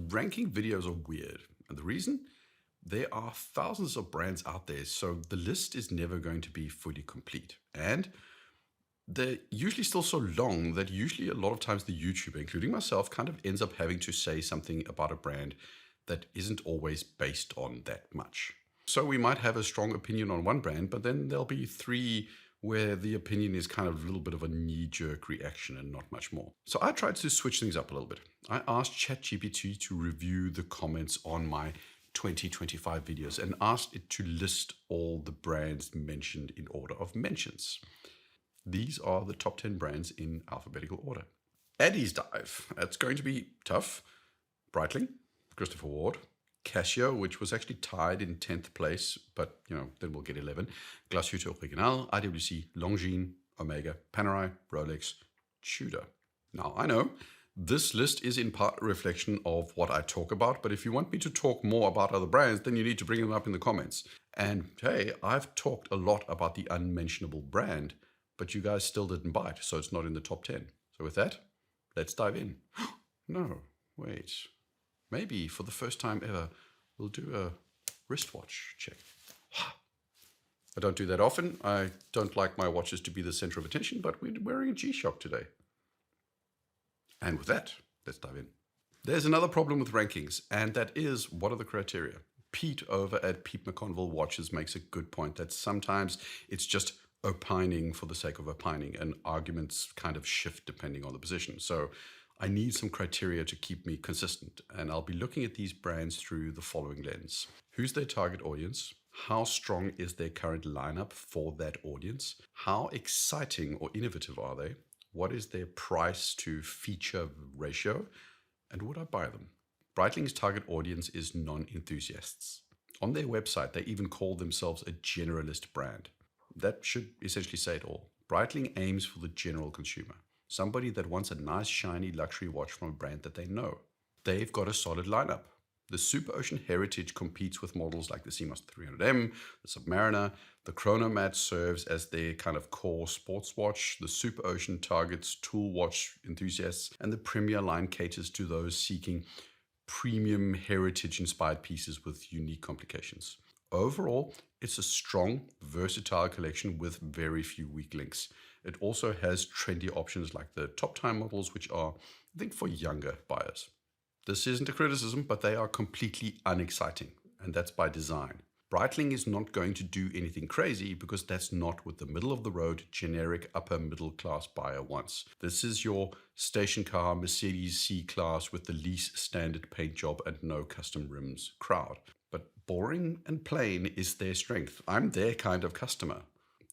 ranking videos are weird. And the reason? There are thousands of brands out there, so the list is never going to be fully complete. And they're usually still so long that usually a lot of times the YouTuber, including myself, kind of ends up having to say something about a brand that isn't always based on that much. So we might have a strong opinion on one brand, but then there'll be three where the opinion is kind of a little bit of a knee-jerk reaction and not much more. So I tried to switch things up a little bit. I asked ChatGPT to review the comments on my 2025 videos and asked it to list all the brands mentioned in order of mentions. These are the top 10 brands in alphabetical order. Addiesdive, that's going to be tough. Breitling, Christopher Ward. Casio, which was actually tied in 10th place, but then we'll get 11. Glasshütte Original, IWC, Longines, Omega, Panerai, Rolex, Tudor. Now, I know this list is in part a reflection of what I talk about, but if you want me to talk more about other brands, then you need to bring them up in the comments. And hey, I've talked a lot about the unmentionable brand, but you guys still didn't bite, so it's not in the top 10. So with that, let's dive in. No, wait. Maybe for the first time ever, we'll do a wristwatch check. I don't do that often. I don't like my watches to be the center of attention, but we're wearing a G-Shock today. And with that, let's dive in. There's another problem with rankings, and that is, what are the criteria? Pete over at Pete McConville Watches makes a good point that sometimes it's just opining for the sake of opining, and arguments kind of shift depending on the position. So I need some criteria to keep me consistent, and I'll be looking at these brands through the following lens. Who's their target audience? How strong is their current lineup for that audience? How exciting or innovative are they? What is their price to feature ratio? And would I buy them? Breitling's target audience is non-enthusiasts. On their website, they even call themselves a generalist brand. That should essentially say it all. Breitling aims for the general consumer. Somebody that wants a nice, shiny luxury watch from a brand that they know. They've got a solid lineup. The Super Ocean Heritage competes with models like the Seamaster 300M, the Submariner. The Chronomat serves as their kind of core sports watch. The Super Ocean targets tool watch enthusiasts, and the Premier line caters to those seeking premium heritage-inspired pieces with unique complications. Overall, it's a strong, versatile collection with very few weak links. It also has trendy options like the top time models, which are, I think, for younger buyers. This isn't a criticism, but they are completely unexciting, and that's by design. Breitling is not going to do anything crazy because that's not what the middle-of-the-road, generic upper-middle-class buyer wants. This is your station car Mercedes C-Class with the least standard paint job and no custom rims crowd. But boring and plain is their strength. I'm their kind of customer.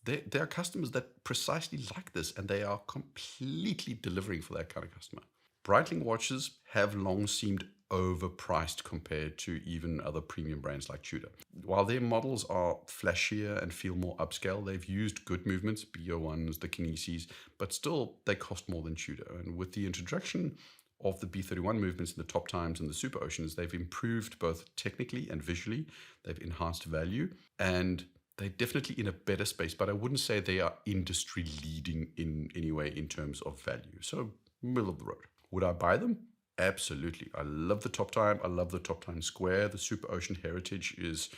There are customers that precisely like this, and they are completely delivering for that kind of customer. Breitling watches have long seemed overpriced compared to even other premium brands like Tudor. While their models are flashier and feel more upscale, they've used good movements, B01s, the Kinesis, but still they cost more than Tudor. And with the introduction of the B31 movements in the top times and the Super Oceans, they've improved both technically and visually. They've enhanced value, and they're definitely in a better space, but I wouldn't say they are industry leading in any way in terms of value. So middle of the road. Would I buy them? Absolutely. I love the top time. I love the top time square. The Super Ocean Heritage is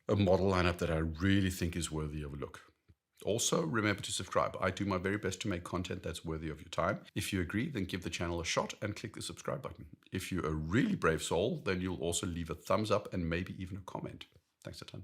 a model lineup that I really think is worthy of a look. Also, remember to subscribe. I do my very best to make content that's worthy of your time. If you agree, then give the channel a shot and click the subscribe button. If you're a really brave soul, then you'll also leave a thumbs up and maybe even a comment. Thanks a ton.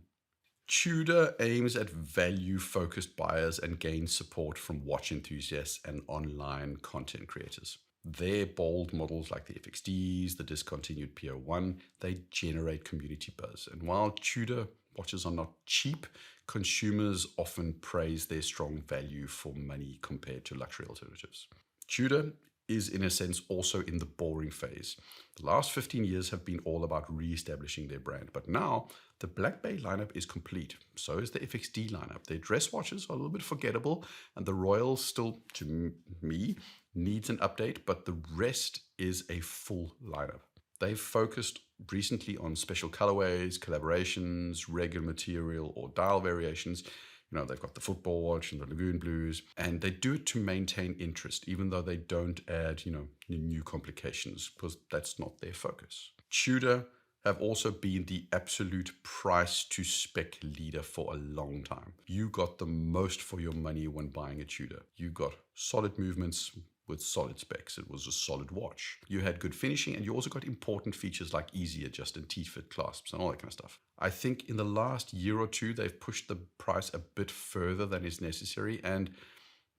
Tudor aims at value-focused buyers and gains support from watch enthusiasts and online content creators. Their bold models like the FXDs, the discontinued PO1, they generate community buzz. And while Tudor watches are not cheap, consumers often praise their strong value for money compared to luxury alternatives. Tudor is in a sense also in the boring phase. The last 15 years have been all about re-establishing their brand, but now the Black Bay lineup is complete. So is the FXD lineup. Their dress watches are a little bit forgettable, and the Royal still, to me, needs an update, but the rest is a full lineup. They've focused recently on special colorways, collaborations, regular material, or dial variations. They've got the football watch and the Lagoon Blues, and they do it to maintain interest, even though they don't add, new complications, because that's not their focus. Tudor have also been the absolute price to spec leader for a long time. You got the most for your money when buying a Tudor. You got solid movements with solid specs. It was a solid watch. You had good finishing, and you also got important features like easy adjust and T-fit clasps and all that kind of stuff. I think in the last year or two, they've pushed the price a bit further than is necessary, and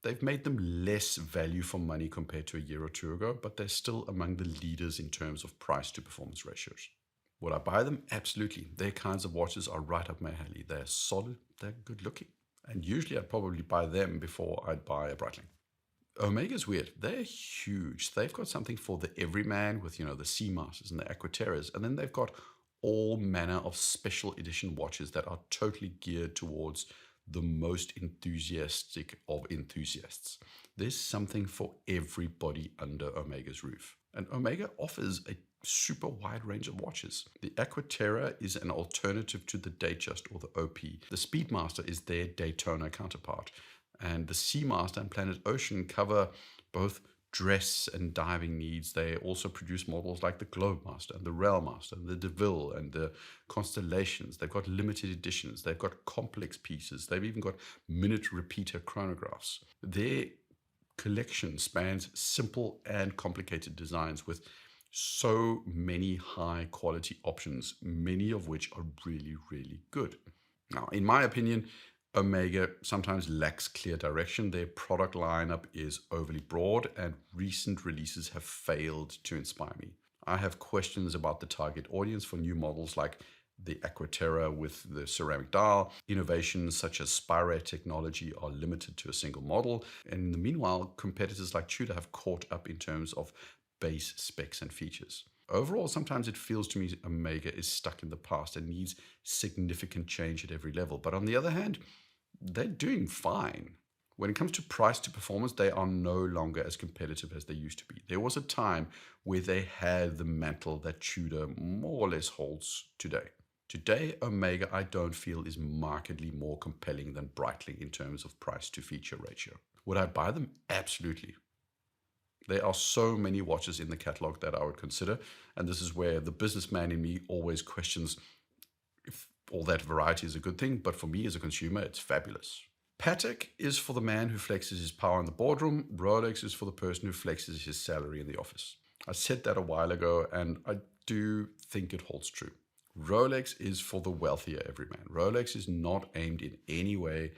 they've made them less value for money compared to a year or two ago, but they're still among the leaders in terms of price to performance ratios. Would I buy them? Absolutely. Their kinds of watches are right up my alley. They're solid, they're good looking. And usually I'd probably buy them before I'd buy a Breitling. Omega's weird. They're huge. They've got something for the everyman with, the Seamasters and the Aquaterras. And then they've got all manner of special edition watches that are totally geared towards the most enthusiastic of enthusiasts. There's something for everybody under Omega's roof. And Omega offers a super wide range of watches. The Aquaterra is an alternative to the Datejust or the OP. The Speedmaster is their Daytona counterpart. And the Seamaster and Planet Ocean cover both dress and diving needs. They also produce models like the Globemaster and the Railmaster and the DeVille and the Constellations. They've got limited editions. They've got complex pieces. They've even got minute repeater chronographs. Their collection spans simple and complicated designs with so many high quality options, many of which are really, really good. Now, in my opinion, Omega sometimes lacks clear direction. Their product lineup is overly broad, and recent releases have failed to inspire me. I have questions about the target audience for new models like the Aquaterra with the ceramic dial. Innovations such as spy technology are limited to a single model. And in the meanwhile, competitors like Tudor have caught up in terms of base specs and features. Overall, sometimes it feels to me Omega is stuck in the past and needs significant change at every level. But on the other hand, they're doing fine. When it comes to price to performance, they are no longer as competitive as they used to be. There was a time where they had the mantle that Tudor more or less holds today. Today, Omega, I don't feel, is markedly more compelling than Breitling in terms of price to feature ratio. Would I buy them? Absolutely. There are so many watches in the catalog that I would consider, and this is where the businessman in me always questions if all that variety is a good thing, but for me as a consumer, it's fabulous. Patek is for the man who flexes his power in the boardroom. Rolex is for the person who flexes his salary in the office. I said that a while ago, and I do think it holds true. Rolex is for the wealthier everyman. Rolex is not aimed in any way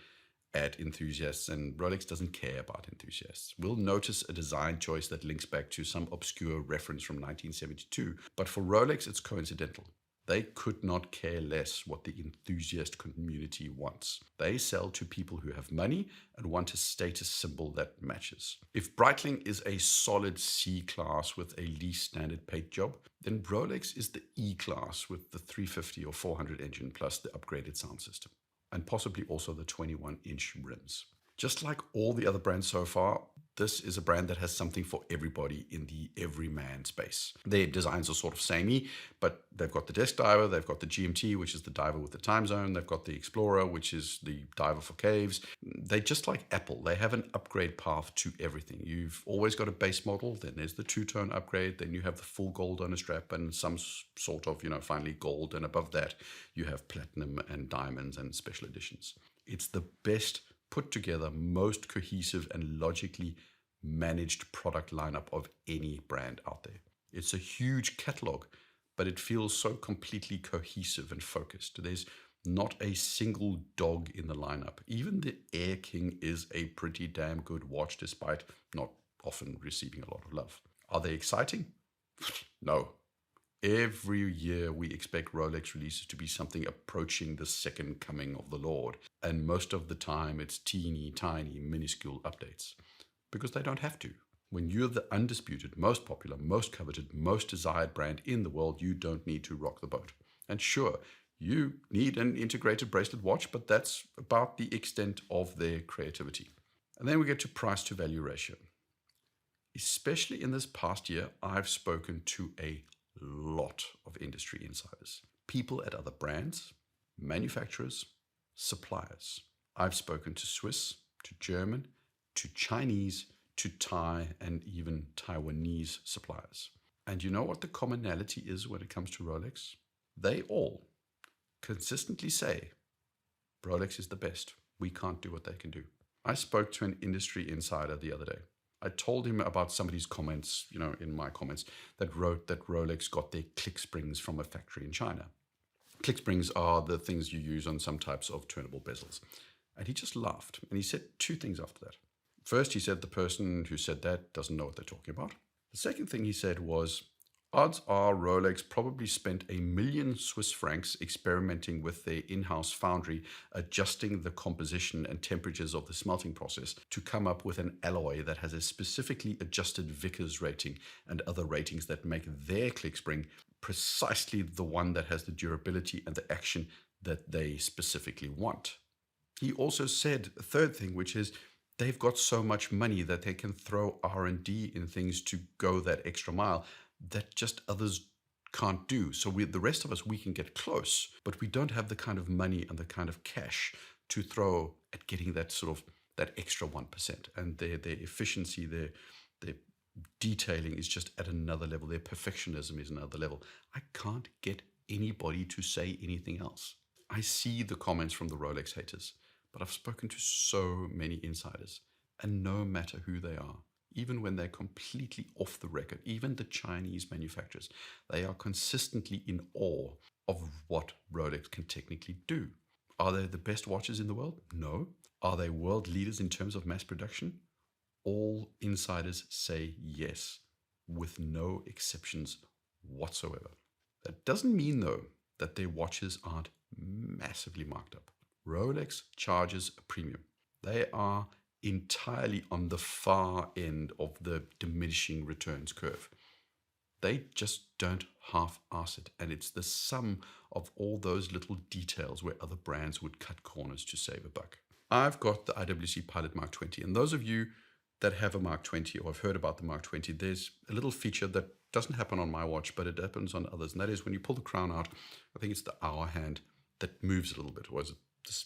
at enthusiasts, and Rolex doesn't care about enthusiasts. We'll notice a design choice that links back to some obscure reference from 1972, but for Rolex, it's coincidental. They could not care less what the enthusiast community wants. They sell to people who have money and want a status symbol that matches. If Breitling is a solid C-class with a least standard paint job, then Rolex is the E-class with the 350 or 400 engine plus the upgraded sound system, and possibly also the 21-inch rims. Just like all the other brands so far, this is a brand that has something for everybody in the everyman space. Their designs are sort of samey, but they've got the desk diver, they've got the GMT, which is the diver with the time zone, they've got the Explorer, which is the diver for caves. They just like Apple, they have an upgrade path to everything. You've always got a base model, then there's the two-tone upgrade, then you have the full gold on a strap and some sort of, finally gold, and above that you have platinum and diamonds and special editions. It's the best put together, most cohesive and logically managed product lineup of any brand out there. It's a huge catalog, but it feels so completely cohesive and focused. There's not a single dog in the lineup. Even the Air King is a pretty damn good watch, despite not often receiving a lot of love. Are they exciting? No. Every year we expect Rolex releases to be something approaching the second coming of the Lord. And most of the time it's teeny tiny minuscule updates. Because they don't have to. When you're the undisputed, most popular, most coveted, most desired brand in the world, you don't need to rock the boat. And sure, you need an integrated bracelet watch, but that's about the extent of their creativity. And then we get to price to value ratio. Especially in this past year, I've spoken to a lot of industry insiders, people at other brands, manufacturers, suppliers. I've spoken to Swiss, to German, to Chinese, to Thai, and even Taiwanese suppliers. And you know what the commonality is when it comes to Rolex? They all consistently say Rolex is the best. We can't do what they can do. I spoke to an industry insider the other day. I told him about somebody's comments, in my comments, that wrote that Rolex got their click springs from a factory in China. Click springs are the things you use on some types of turnable bezels. And he just laughed. And he said two things after that. First, he said the person who said that doesn't know what they're talking about. The second thing he said was, odds are Rolex probably spent 1 million Swiss francs experimenting with their in-house foundry, adjusting the composition and temperatures of the smelting process to come up with an alloy that has a specifically adjusted Vickers rating and other ratings that make their click spring precisely the one that has the durability and the action that they specifically want. He also said a third thing, which is they've got so much money that they can throw R&D in things to go that extra mile that just others can't do. So the rest of us, we can get close, but we don't have the kind of money and the kind of cash to throw at getting that that extra 1%. And their efficiency, their detailing is just at another level. Their perfectionism is another level. I can't get anybody to say anything else. I see the comments from the Rolex haters, but I've spoken to so many insiders, and no matter who they are, even when they're completely off the record, even the Chinese manufacturers, they are consistently in awe of what Rolex can technically do. Are they the best watches in the world? No. Are they world leaders in terms of mass production? All insiders say yes, with no exceptions whatsoever. That doesn't mean, though, that their watches aren't massively marked up. Rolex charges a premium. They are entirely on the far end of the diminishing returns curve. They just don't half-ass it, and it's the sum of all those little details where other brands would cut corners to save a buck. I've got the IWC Pilot Mark 20, and those of you that have a Mark 20 or have heard about the Mark 20, there's a little feature that doesn't happen on my watch, but it happens on others, and that is when you pull the crown out, I think it's the hour hand that moves a little bit, or is it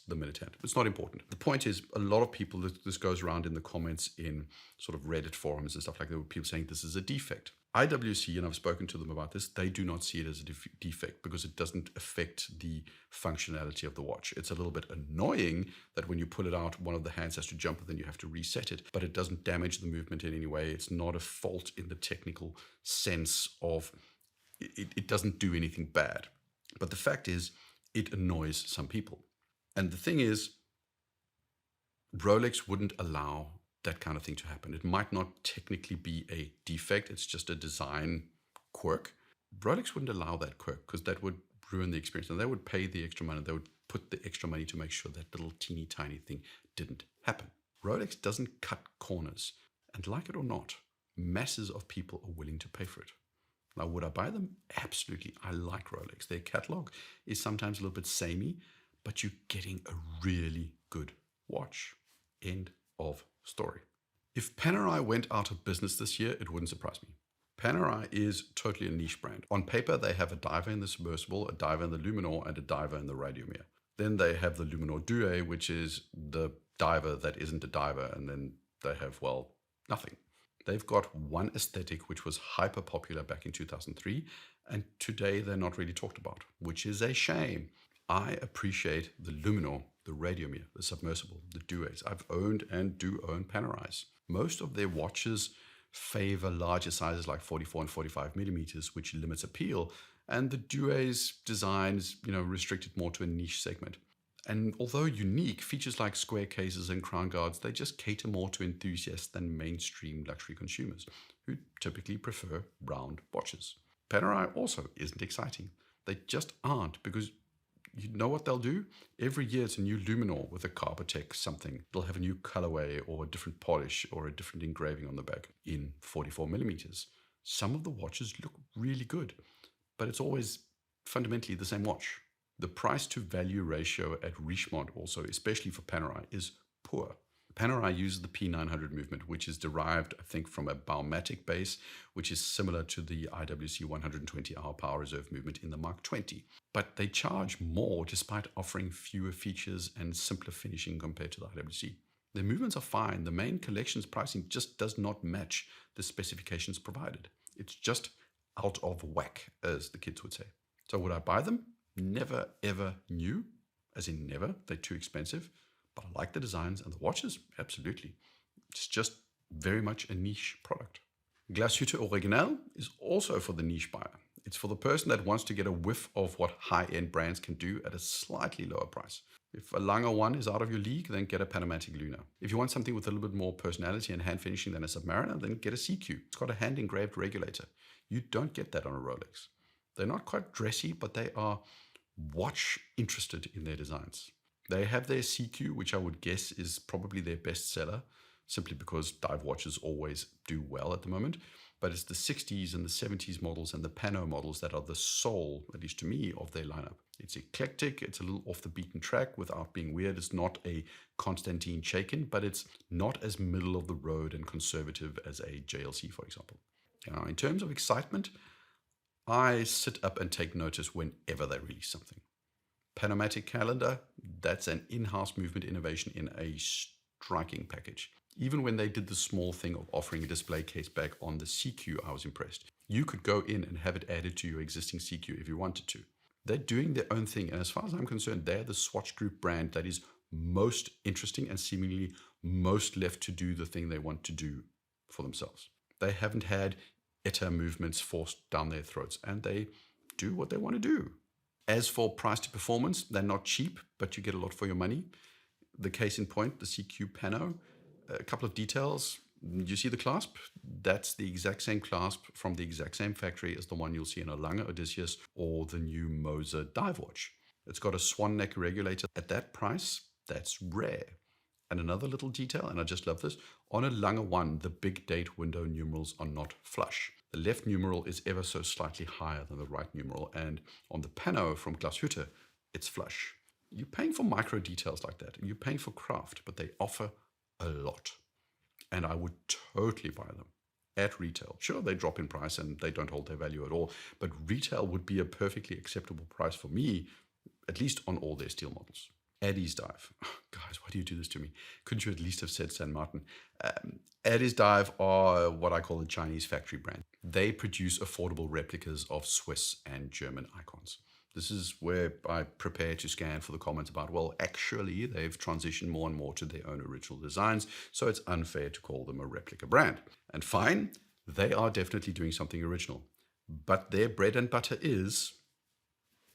the minute hand? It's not important. The point is, a lot of people, this goes around in the comments in sort of Reddit forums and stuff like that, with people saying this is a defect. IWC, and I've spoken to them about this, they do not see it as a defect because it doesn't affect the functionality of the watch. It's a little bit annoying that when you pull it out, one of the hands has to jump and then you have to reset it, but it doesn't damage the movement in any way. It's not a fault in the technical sense of it doesn't do anything bad. But the fact is, it annoys some people. And the thing is, Rolex wouldn't allow that kind of thing to happen. It might not technically be a defect, it's just a design quirk. Rolex wouldn't allow that quirk because that would ruin the experience, and they would pay the extra money. They would put the extra money to make sure that little teeny tiny thing didn't happen. Rolex doesn't cut corners, and like it or not, masses of people are willing to pay for it. Now, would I buy them? Absolutely. I like Rolex. Their catalog is sometimes a little bit samey, but you're getting a really good watch. End of story. If Panerai went out of business this year, it wouldn't surprise me. Panerai is totally a niche brand. On paper, they have a diver in the submersible, a diver in the Luminor, and a diver in the Radiomir. Then they have the Luminor Due, which is the diver that isn't a diver, and then they have, well, nothing. They've got one aesthetic which was hyper popular back in 2003, and today they're not really talked about, which is a shame. I appreciate the Luminor, the Radiomir, the submersible, the Duets. I've owned and do own Panerais. Most of their watches favor larger sizes like 44 and 45 millimeters, which limits appeal, and the Duets design is, restricted more to a niche segment. And although unique, features like square cases and crown guards, they just cater more to enthusiasts than mainstream luxury consumers, who typically prefer round watches. Panerai also isn't exciting. They just aren't, because you know what they'll do? Every year it's a new Luminor with a Carbotech something. They'll have a new colorway or a different polish or a different engraving on the back in 44 millimeters. Some of the watches look really good, but it's always fundamentally the same watch. The price to value ratio at Richemont also, especially for Panerai, is poor. Panerai uses the P900 movement, which is derived, I think, from a Baumatic base, which is similar to the IWC 120-hour power reserve movement in the Mark 20. But they charge more despite offering fewer features and simpler finishing compared to the IWC. Their movements are fine. The main collection's pricing just does not match the specifications provided. It's just out of whack, as the kids would say. So would I buy them? Never, ever new, as in never. They're too expensive. But I like the designs and the watches, absolutely. It's just very much a niche product. Glasshütte Original is also for the niche buyer. It's for the person that wants to get a whiff of what high-end brands can do at a slightly lower price. If a Lange 1 is out of your league, then get a Panamatic Luna. If you want something with a little bit more personality and hand finishing than a Submariner, then get a CQ. It's got a hand-engraved regulator. You don't get that on a Rolex. They're not quite dressy, but they are watch interested in their designs. They have their CQ, which I would guess is probably their best seller, simply because dive watches always do well at the moment. But it's the 60s and the 70s models and the Pano models that are the soul, at least to me, of their lineup. It's eclectic, it's a little off the beaten track without being weird. It's not a Constantine Chaikin, but it's not as middle of the road and conservative as a JLC, for example. Now, in terms of excitement, I sit up and take notice whenever they release something. Panamatic calendar, that's an in-house movement innovation in a striking package. Even when they did the small thing of offering a display case back on the CQ, I was impressed. You could go in and have it added to your existing CQ if you wanted to. They're doing their own thing, and as far as I'm concerned, they're the Swatch Group brand that is most interesting and seemingly most left to do the thing they want to do for themselves. They haven't had ETA movements forced down their throats, and they do what they want to do. As for price to performance, they're not cheap, but you get a lot for your money. The case in point, the CQ Pano, a couple of details. You see the clasp? That's the exact same clasp from the exact same factory as the one you'll see in a Lange Odysseus or the new Moser dive watch. It's got a swan neck regulator. At that price, that's rare. And another little detail, and I just love this, on a Lange 1, the big date window numerals are not flush. The left numeral is ever so slightly higher than the right numeral, and on the Pano from Glasshütte, it's flush. You're paying for micro details like that. You're paying for craft, but they offer a lot. And I would totally buy them at retail. Sure, they drop in price and they don't hold their value at all, but retail would be a perfectly acceptable price for me, at least on all their steel models. Addiesdive. Guys, why do you do this to me? Couldn't you at least have said San Martin? Addiesdive are what I call a Chinese factory brand. They produce affordable replicas of Swiss and German icons. This is where I prepare to scan for the comments about, well, actually, they've transitioned more and more to their own original designs, so it's unfair to call them a replica brand. And fine, they are definitely doing something original. But their bread and butter is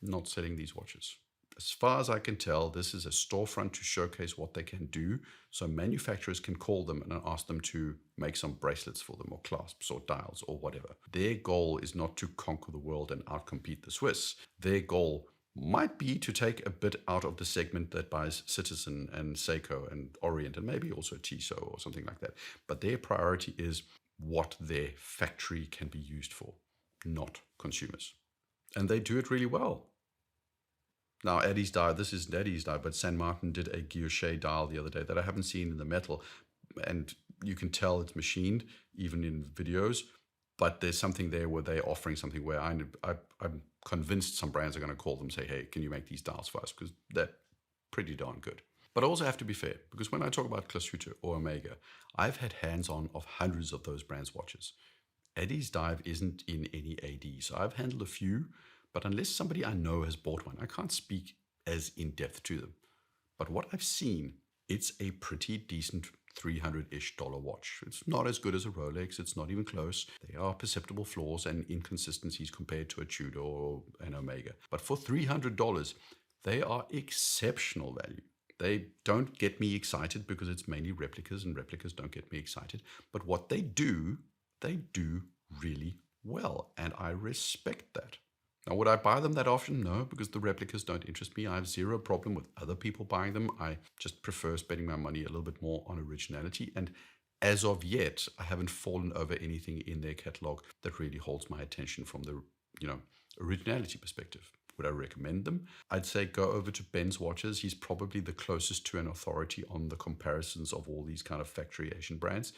not selling these watches. As far as I can tell, this is a storefront to showcase what they can do, so manufacturers can call them and ask them to make some bracelets for them, or clasps, or dials, or whatever. Their goal is not to conquer the world and outcompete the Swiss. Their goal might be to take a bit out of the segment that buys Citizen and Seiko and Orient, and maybe also Tissot or something like that. But their priority is what their factory can be used for, not consumers. And they do it really well. Now, Addiesdive, this isn't Addiesdive, but San Martin did a Guilloche dial the other day that I haven't seen in the metal. And you can tell it's machined, even in videos. But there's something there where they're offering something where I'm convinced some brands are going to call them and say, hey, can you make these dials for us? Because they're pretty darn good. But I also have to be fair, because when I talk about Glasshütte or Omega, I've had hands-on of hundreds of those brands' watches. Addiesdive isn't in any AD, so I've handled a few. But unless somebody I know has bought one, I can't speak as in-depth to them. But what I've seen, it's a pretty decent $300-ish watch. It's not as good as a Rolex. It's not even close. There are perceptible flaws and inconsistencies compared to a Tudor or an Omega. But for $300, they are exceptional value. They don't get me excited because it's mainly replicas, and replicas don't get me excited. But what they do really well, and I respect that. Now, would I buy them that often? No, because the replicas don't interest me. I have zero problem with other people buying them. I just prefer spending my money a little bit more on originality. And as of yet, I haven't fallen over anything in their catalog that really holds my attention from the, originality perspective. Would I recommend them? I'd say go over to Ben's Watches. He's probably the closest to an authority on the comparisons of all these kind of factory Asian brands.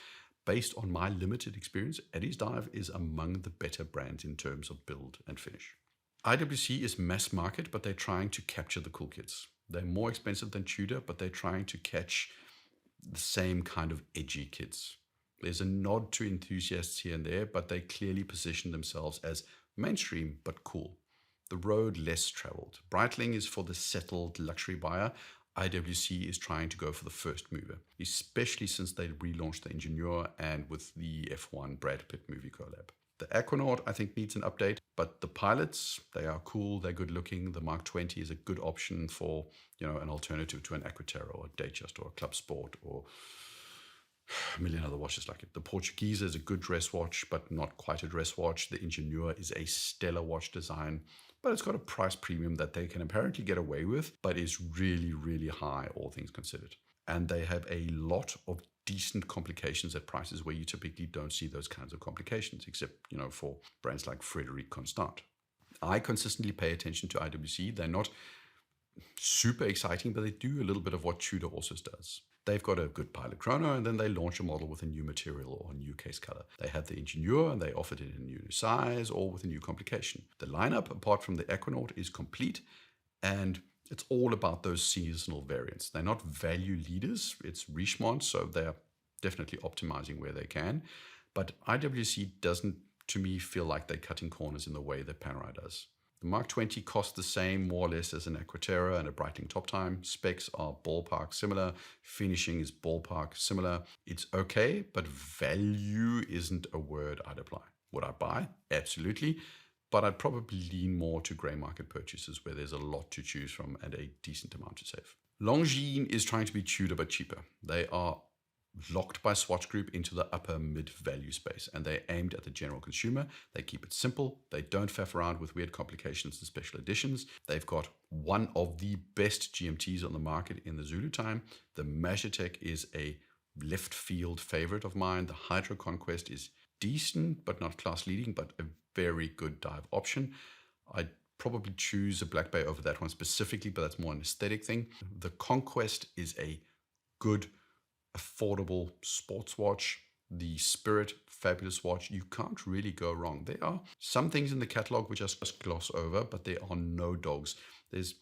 Based on my limited experience, Addiesdive is among the better brands in terms of build and finish. IWC is mass market, but they're trying to capture the cool kids. They're more expensive than Tudor, but they're trying to catch the same kind of edgy kids. There's a nod to enthusiasts here and there, but they clearly position themselves as mainstream but cool. The road less traveled. Breitling is for the settled luxury buyer. IWC is trying to go for the first mover, especially since they relaunched the Ingenieur and with the F1 Brad Pitt movie collab. The Aquanaut, I think, needs an update, but the pilots, they are cool, they're good looking. The Mark 20 is a good option for, an alternative to an Aquaterra or a Datejust or a Club Sport or a million other watches like it. The Portuguese is a good dress watch, but not quite a dress watch. The Ingenieur is a stellar watch design, but it's got a price premium that they can apparently get away with, but is really, really high, all things considered. And they have a lot of decent complications at prices where you typically don't see those kinds of complications, except, for brands like Frederic Constant. I consistently pay attention to IWC. They're not super exciting, but they do a little bit of what Tudor also does. They've got a good pilot chrono, and then they launch a model with a new material or a new case color. They have the Ingenieur, and they offered it in a new size or with a new complication. The lineup, apart from the Aquanaut, is complete, and it's all about those seasonal variants. They're not value leaders. It's Richemont, so they're definitely optimizing where they can. But IWC doesn't, to me, feel like they're cutting corners in the way that Panerai does. The Mark 20 costs the same, more or less, as an Aquaterra and a Breitling Top Time. Specs are ballpark similar. Finishing is ballpark similar. It's okay, but value isn't a word I'd apply. Would I buy? Absolutely. But I'd probably lean more to grey market purchases where there's a lot to choose from and a decent amount to save. Longines is trying to be Tudor but cheaper. They are locked by Swatch Group into the upper mid-value space, and they're aimed at the general consumer. They keep it simple. They don't faff around with weird complications and special editions. They've got one of the best GMTs on the market in the Zulu time. The Magitech is a left field favorite of mine. The Hydro Conquest is decent, but not class leading, but a very good dive option. I'd probably choose a Black Bay over that one specifically, but that's more an aesthetic thing. The Conquest is a good, affordable sports watch. The Spirit, fabulous watch. You can't really go wrong. There are some things in the catalog which I just gloss over, but there are no dogs. There's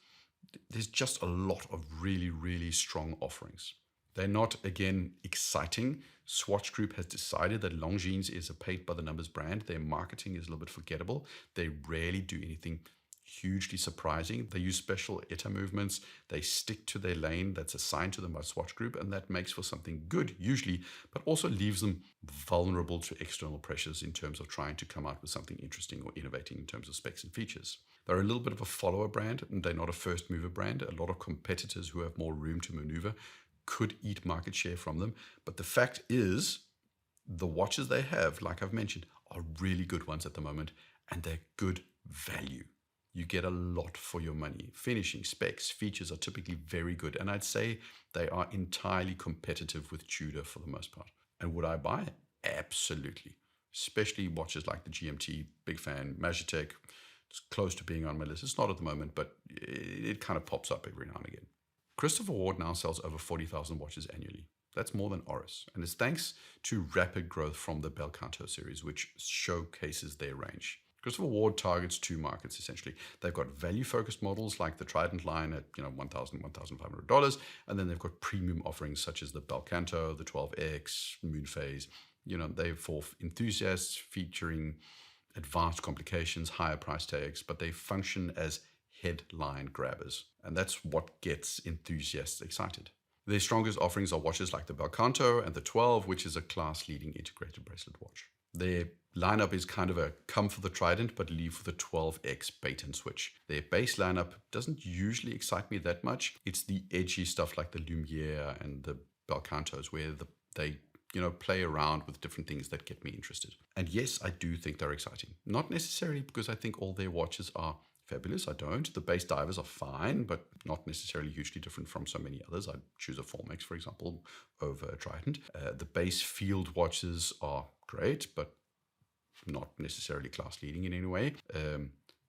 just a lot of really, really strong offerings. They're not, again, exciting. Swatch Group has decided that Longines is a paid-by-the-numbers brand. Their marketing is a little bit forgettable. They rarely do anything hugely surprising. They use special ETA movements. They stick to their lane that's assigned to them by Swatch Group, and that makes for something good, usually, but also leaves them vulnerable to external pressures in terms of trying to come out with something interesting or innovating in terms of specs and features. They're a little bit of a follower brand, and they're not a first-mover brand. A lot of competitors who have more room to maneuver could eat market share from them. But the fact is, the watches they have, like I've mentioned, are really good ones at the moment, and they're good value. You get a lot for your money. Finishing, specs, features are typically very good, and I'd say they are entirely competitive with Tudor for the most part. And would I buy? Absolutely. Especially watches like the GMT, big fan. Magitech, it's close to being on my list. It's not at the moment, but it kind of pops up every now and again. Christopher Ward now sells over 40,000 watches annually. That's more than Oris, and it's thanks to rapid growth from the Bel Canto series, which showcases their range. Christopher Ward targets two markets, essentially. They've got value-focused models like the Trident line at $1,000, $1,500, and then they've got premium offerings such as the Bel Canto, the 12X, Moonphase. They're for enthusiasts featuring advanced complications, higher price tags, but they function as headline grabbers, and that's what gets enthusiasts excited. Their strongest offerings are watches like the Bel Canto and the 12, which is a class-leading integrated bracelet watch. Their lineup is kind of a come for the Trident, but leave for the 12X bait and switch. Their base lineup doesn't usually excite me that much. It's the edgy stuff like the Lumiere and the Bel Cantos where they play around with different things that get me interested. And yes, I do think they're exciting. Not necessarily because I think all their watches are fabulous. I don't. The base divers are fine, but not necessarily hugely different from so many others. I'd choose a Formex, for example, over a Trident. The base field watches are great, but not necessarily class leading in any way.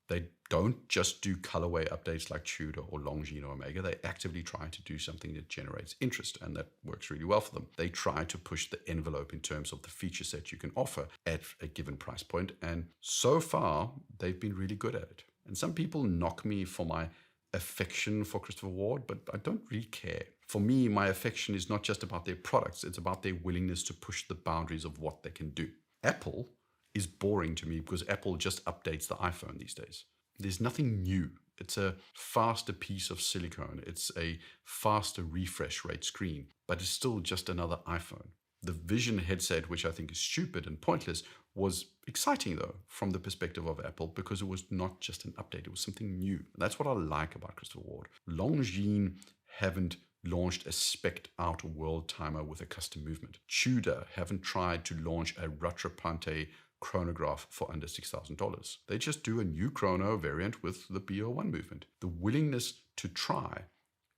They don't just do colorway updates like Tudor or Longines or Omega. They actively try to do something that generates interest, and that works really well for them. They try to push the envelope in terms of the feature set you can offer at a given price point, and so far they've been really good at it. And some people knock me for my affection for Christopher Ward, but I don't really care. For me, my affection is not just about their products, it's about their willingness to push the boundaries of what they can do. Apple is boring to me because Apple just updates the iPhone these days. There's nothing new. It's a faster piece of silicone. It's a faster refresh rate screen, but it's still just another iPhone. The Vision headset, which I think is stupid and pointless, was exciting though from the perspective of Apple because it was not just an update, it was something new. And that's what I like about Christopher Ward. Longines haven't launched a spec'd out world timer with a custom movement. Tudor haven't tried to launch a Rattrapante chronograph for under $6,000. They just do a new chrono variant with the BO1 movement. The willingness to try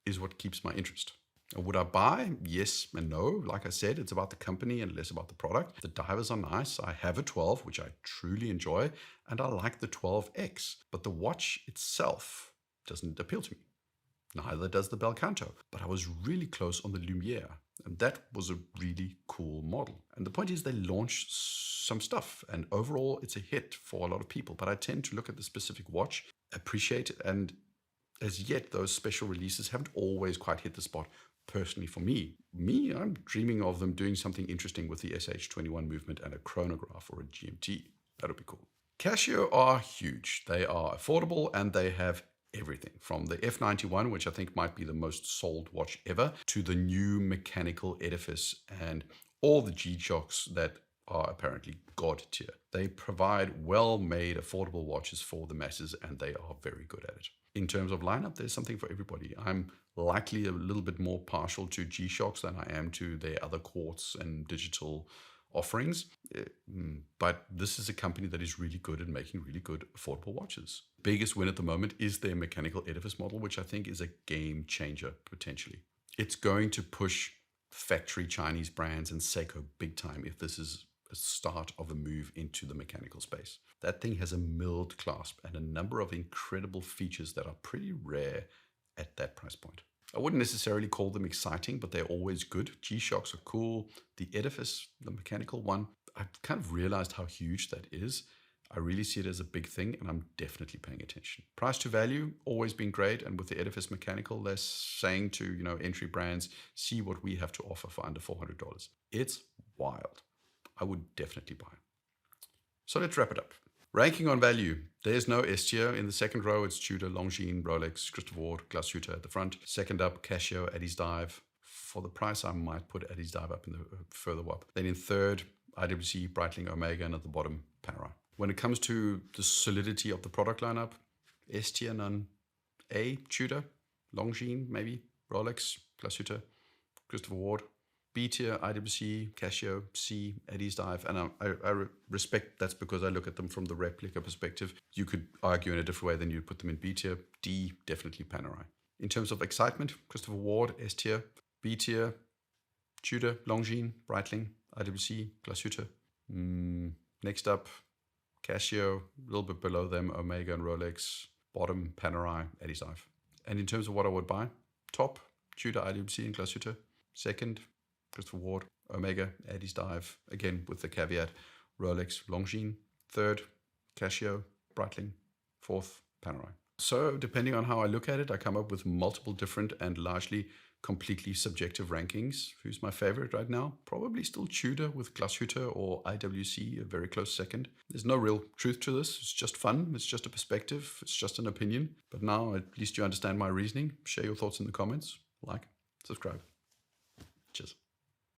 is what keeps my interest. Would I buy? Yes and no. Like I said, it's about the company and less about the product. The divers are nice. I have a 12, which I truly enjoy, and I like the 12X, but the watch itself doesn't appeal to me. Neither does the Bel Canto, but I was really close on the Lumiere, and that was a really cool model. And the point is they launched some stuff, and overall it's a hit for a lot of people, but I tend to look at the specific watch, appreciate it, and as yet those special releases haven't always quite hit the spot personally for me. I'm dreaming of them doing something interesting with the SH21 movement and a chronograph or a GMT. That would be cool. Casio are huge. They are affordable and they have everything from the F91, which I think might be the most sold watch ever, to the new mechanical edifice and all the G-Shocks that are apparently god tier. They provide well-made, affordable watches for the masses, and they are very good at it. In terms of lineup, there's something for everybody. I'm likely a little bit more partial to G-Shocks than I am to their other quartz and digital offerings. But this is a company that is really good at making really good, affordable watches. Biggest win at the moment is their mechanical edifice model, which I think is a game changer potentially. It's going to push factory Chinese brands and Seiko big time if this is a start of a move into the mechanical space. That thing has a milled clasp and a number of incredible features that are pretty rare at that price point. I wouldn't necessarily call them exciting, but they're always good. G-Shocks are cool. The edifice, the mechanical one, I've kind of realized how huge that is. I really see it as a big thing, and I'm definitely paying attention. Price to value, always been great. And with the edifice mechanical, they're saying to entry brands, see what we have to offer for under $400. It's wild. I would definitely buy. So let's wrap it up. Ranking on value. There's no S tier. In the second row, it's Tudor, Longines, Rolex, Christopher Ward, Glasshütte at the front. Second up, Casio, Addiesdive. For the price, I might put Addiesdive up in the further up. Then in third, IWC, Breitling, Omega, and at the bottom, Panerai. When it comes to the solidity of the product lineup, S tier, none. A, Tudor, Longines, maybe, Rolex, Glasshütte, Christopher Ward. B tier, IWC, Casio, C, Addiesdive, and I respect that's because I look at them from the replica perspective. You could argue in a different way than you'd put them in B tier. D, definitely Panerai. In terms of excitement, Christopher Ward, S tier. B tier, Tudor, Longines, Breitling, IWC, Glasshütte. Next up, Casio, a little bit below them, Omega and Rolex. Bottom, Panerai, Addiesdive. And in terms of what I would buy, top, Tudor, IWC, and Glasshütte. Second, Christopher Ward, Omega, Addiesdive, again with the caveat, Rolex, Longines. Third, Casio, Breitling. Fourth, Panerai. So depending on how I look at it, I come up with multiple different and largely completely subjective rankings. Who's my favorite right now? Probably still Tudor with Glasshütte or IWC, a very close second. There's no real truth to this. It's just fun. It's just a perspective. It's just an opinion. But now at least you understand my reasoning. Share your thoughts in the comments. Like, subscribe. Cheers.